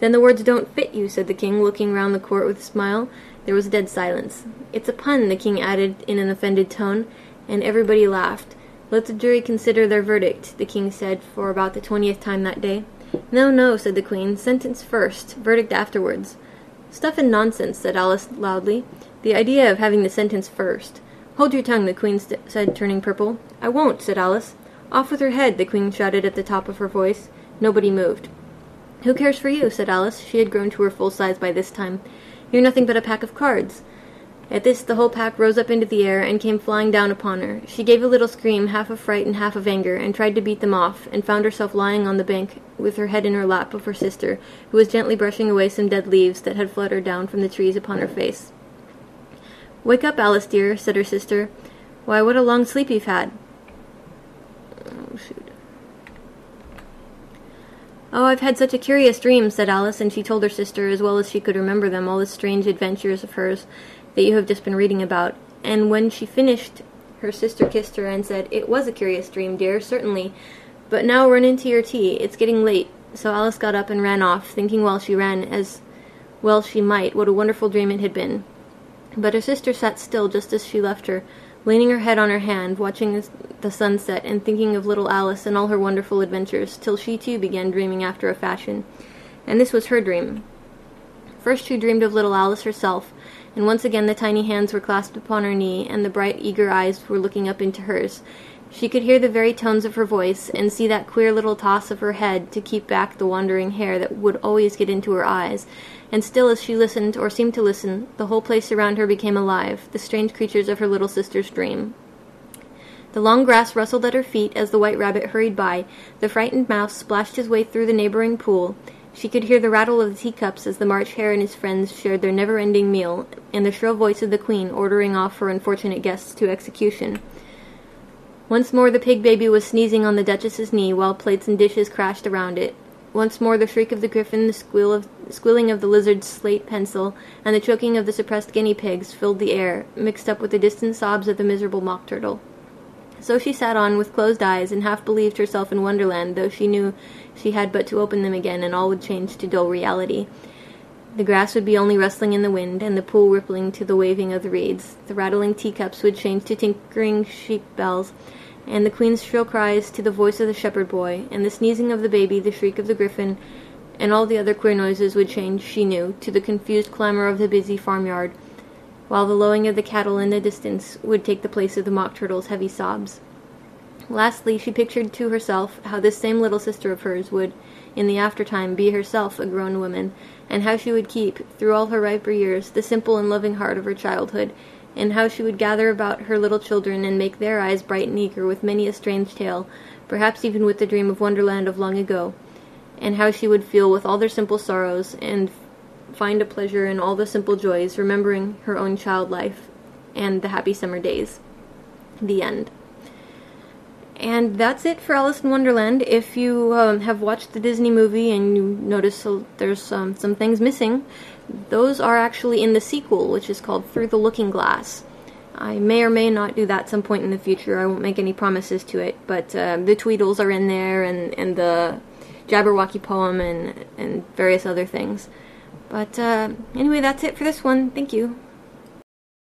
"Then the words don't fit you," said the king, looking round the court with a smile. There was a dead silence. "It's a pun," the king added in an offended tone, and everybody laughed. "Let the jury consider their verdict," the king said for about the 20th time that day. "No, no," said the queen. "Sentence first, verdict afterwards." "Stuff and nonsense," said Alice loudly. "The idea of having the sentence first." "Hold your tongue," the queen said, turning purple. "I won't," said Alice. "Off with her head," the queen shouted at the top of her voice. Nobody moved. "Who cares for you?" said Alice. She had grown to her full size by this time. "You're nothing but a pack of cards." At this the whole pack rose up into the air and came flying down upon her. She gave a little scream, half of fright and half of anger, and tried to beat them off, and found herself lying on the bank with her head in her lap of her sister, who was gently brushing away some dead leaves that had fluttered down from the trees upon her face. "Wake up, Alice dear," said her sister. "Why, what a long sleep you've had." Oh, shoot. "Oh, I've had such a curious dream," said Alice, and she told her sister, as well as she could remember them, all the strange adventures of hers that you have just been reading about. And when she finished, her sister kissed her and said, "It was a curious dream, dear, certainly. But now run into your tea. It's getting late." So Alice got up and ran off, thinking while she ran, as well she might, what a wonderful dream it had been. But her sister sat still just as she left her, leaning her head on her hand, watching the sunset and thinking of little Alice and all her wonderful adventures, till she too began dreaming after a fashion. And this was her dream. First she dreamed of little Alice herself, and once again the tiny hands were clasped upon her knee, and the bright, eager eyes were looking up into hers. She could hear the very tones of her voice, and see that queer little toss of her head to keep back the wandering hair that would always get into her eyes. And still as she listened, or seemed to listen, the whole place around her became alive, the strange creatures of her little sister's dream. The long grass rustled at her feet as the white rabbit hurried by. The frightened mouse splashed his way through the neighboring pool. She could hear the rattle of the teacups as the March Hare and his friends shared their never-ending meal, and the shrill voice of the queen ordering off her unfortunate guests to execution. Once more the pig baby was sneezing on the Duchess's knee, while plates and dishes crashed around it. Once more the shriek of the griffin, the squealing of the lizard's slate pencil, and the choking of the suppressed guinea pigs filled the air, mixed up with the distant sobs of the miserable mock turtle. So she sat on with closed eyes, and half believed herself in Wonderland, though she knew she had but to open them again, and all would change to dull reality. The grass would be only rustling in the wind, and the pool rippling to the waving of the reeds. The rattling teacups would change to tinkering sheep bells, and the queen's shrill cries to the voice of the shepherd boy, and the sneezing of the baby, the shriek of the griffin, and all the other queer noises would change, she knew, to the confused clamor of the busy farmyard, while the lowing of the cattle in the distance would take the place of the mock turtle's heavy sobs. Lastly, she pictured to herself how this same little sister of hers would, in the aftertime, be herself a grown woman, and how she would keep, through all her riper years, the simple and loving heart of her childhood, and how she would gather about her little children and make their eyes bright and eager with many a strange tale, perhaps even with the dream of Wonderland of long ago, and how she would feel with all their simple sorrows, and find a pleasure in all the simple joys, remembering her own child life and the happy summer days. The end. And that's it for Alice in Wonderland. If you have watched the Disney movie and you notice there's some things missing, those are actually in the sequel, which is called Through the Looking Glass. I may or may not do that some point in the future. I won't make any promises to it, but the Tweedles are in there, and the Jabberwocky poem, and various other things. But anyway, that's it for this one. Thank you.